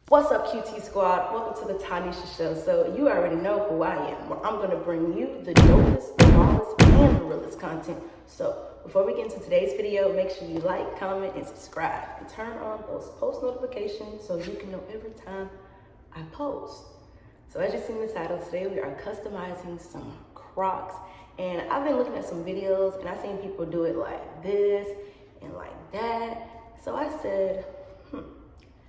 What's up, QT Squad? Welcome to the Tanisha Show. So you already know who I am, where I'm going to bring you the dopest, the rawest, and the realest content. So before we get into today's video, make sure you like, comment, and subscribe. And turn on those post notifications so you can know every time I post. So as you see in the title, today we are customizing some Crocs. And I've been looking at some videos and I've seen people do it like this and like that. So I said,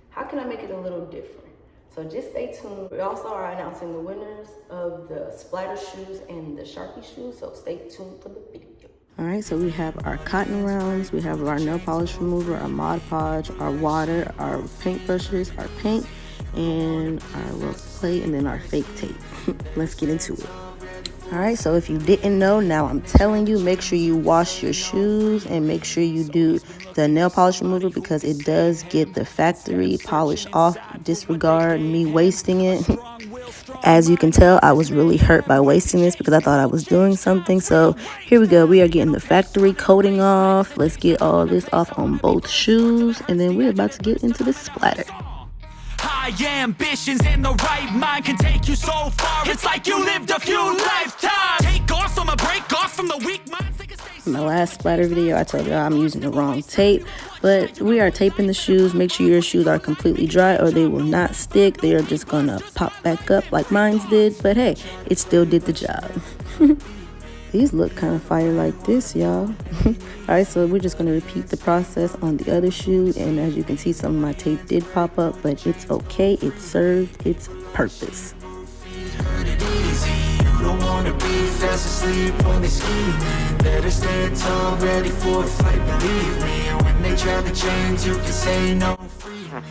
how can I make it a little different? So just stay tuned. We also are announcing the winners of the Splatter shoes and the Sharpie shoes, so stay tuned for the video. All right, so we have our cotton rounds, we have our nail polish remover, our Mod Podge, our water, our paint brushes, our paint, and our rubber plate, and then our fake tape. Let's get into it. All right, so if you didn't know, now I'm telling you, make sure you wash your shoes and make sure you do the nail polish remover because it does get the factory polish off. Disregard me wasting it. As you can tell, I was really hurt by wasting this because I thought I was doing something. So here we go. We are getting the factory coating off. Let's get all this off on both shoes. And then we're about to get into the splatter. High ambitions and the right mind can take you so far. It's like you lived a few lifetimes. Take off from a break off from the weak mind. In my last splatter video, I told you I'm using the wrong tape, but we are taping the shoes. Make sure your shoes are completely dry or they will not stick. They are just gonna pop back up like mine did, but hey, it still did the job. These look kind of fire like this, y'all. All right, so we're just gonna repeat the process on the other shoe, and as you can see, some of my tape did pop up, but it's okay. It served its purpose. Don't wanna be fast asleep when they scheming. Better stand tall, ready for a fight, believe me. And when they try the chains, you can say no, free me.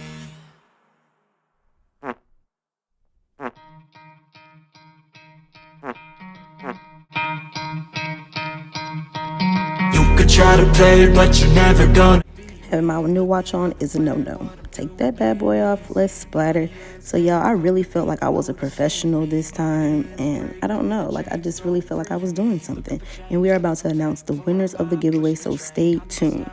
You could try to play it, but you're never gonna. Having my new watch on is a no-no. Take that bad boy off, let's splatter. So y'all, I really felt like I was a professional this time, and I don't know, like I just really felt like I was doing something. And we are about to announce the winners of the giveaway, so stay tuned.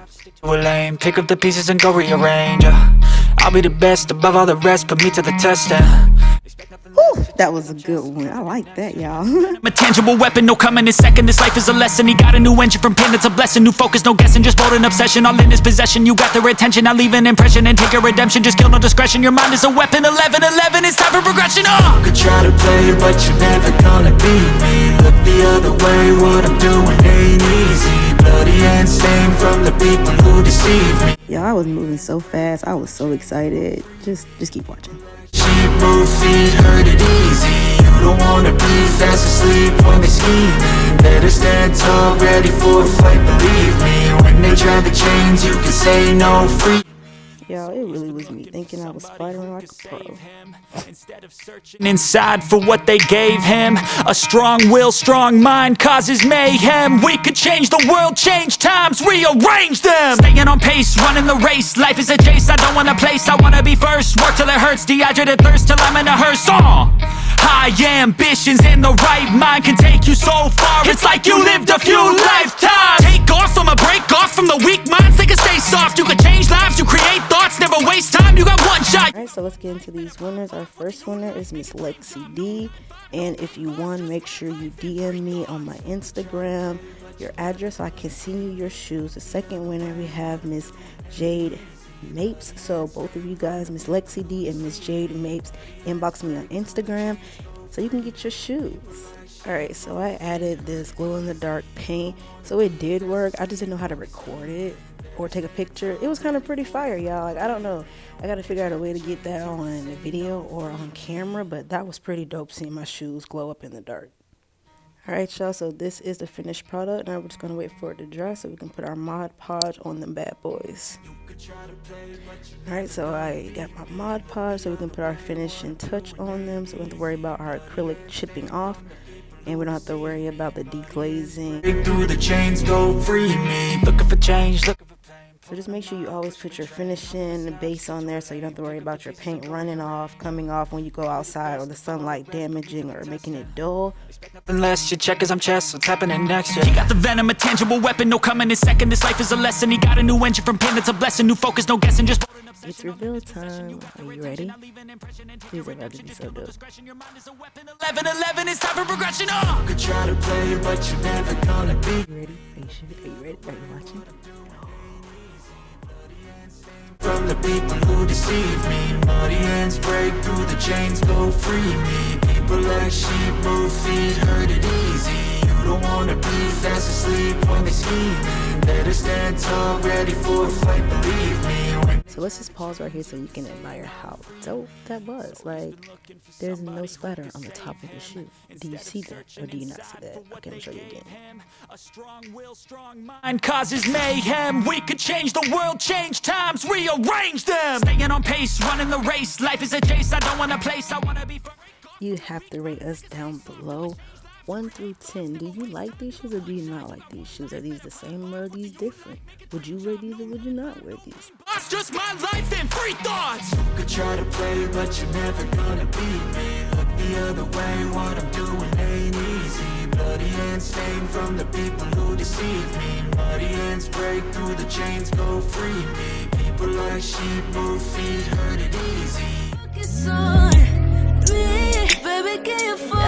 Pick up the pieces and go rearrange. I'll be the best above all the rest, put me to the test. Whew, that was a good one. I like that, y'all. I'm a tangible weapon, no coming in second. This life is a lesson. He got a new engine from pain, it's a blessing. New focus, no guessing, just bold and obsession. All in his possession, you got their attention. I leave an impression and take a redemption. Just kill no discretion, your mind is a weapon. 11-11, it's time for progression. You could try to play it, but you're never gonna beat me. Look the other way, what I'm doing ain't easy. Bloody and stained from the people who deceive me. Y'all, I was moving so fast. I was so excited. Just keep watching. Sheep move feet, heard it easy. You don't wanna be fast asleep when they scheming. Better stand tall, ready for a fight, believe me. When they try the chains, you can say no, free. Y'all, it really was me thinking I was splattering like a pro. Instead of searching inside for what they gave him, a strong will, strong mind causes mayhem. We could change the world, change times, rearrange them. Staying on pace, running the race. Life is a chase, I don't want a place, I wanna be first. Work till it hurts, dehydrated thirst till I'm in a hearse. High ambitions and the right mind can take you so far. It's like you lived a few lifetimes. Take off from a break off from the weak minds. They can stay soft, you can change lives, you create thoughts, never waste time, you got one shot. All right, so let's get into these winners. Our first winner is Miss Lexi D, and if you won, make sure you DM me on my Instagram your address so I can send you your shoes. The second winner, we have Miss Jade Mapes. So both of you guys, Miss Lexi D and Miss Jade Mapes, inbox me on Instagram so you can get your shoes. All right, so I added this glow-in-the-dark paint, so it did work. I just didn't know how to record it or take a picture. It was kind of pretty fire, y'all. Like, I don't know, I gotta figure out a way to get that on the video or on camera, but that was pretty dope seeing my shoes glow up in the dark. All right, y'all, so this is the finished product. Now we're just gonna wait for it to dry so we can put our Mod Podge on them bad boys. All right, so I got my Mod Podge so we can put our finishing touch on them, so we don't have to worry about our acrylic chipping off, and we don't have to worry about the deglazing. Break through the chains, go free me. Looking for change, looking for pain. So just make sure you always put your finishing base on there so you don't have to worry about your paint running off, coming off when you go outside, or the sunlight damaging or making it dull. Unless you check as I'm chess, what's happening next? Yeah. He got the venom, a tangible weapon, no coming in second. This life is a lesson. He got a new engine from pain, that's a blessing. New focus, no guessing, just it's reveal time. Are you ready? These are about to be so dope. 11-11, it's time for progression. Could try to play it, but you're never gonna be. You ready? Are you sure? Are you ready? Are you watching? From the people who deceive me, muddy hands break through the chains, go free me. People like sheep move feet, hurt it easy. You don't wanna be fast asleep when they scheming. Better stand tall, ready for a fight, believe me. So let's just pause right here so you can admire how dope that was. Like, there's no splatter on the top of the shoe. Do you see that, or do you not see that? Okay, I'll show you again. A strong will, strong mind causes mayhem. We could change the world, change times, rearrange them. Staying on pace, running the race. Life is a chase, I don't want a place, I wanna be. You have to rate us down below. 1 through 10. Do you like these shoes or do you not like these shoes? Are these the same or are these different? Would you wear these or would you not wear these? That's just my life and free thoughts. You could try to play, but you're never gonna beat me. Look the other way, what I'm doing ain't easy. Bloody hands stained from the people who deceive me. Muddy hands break through the chains, go free me. People like sheep move feet, hurt it easy. Focus on me, baby, can you focus?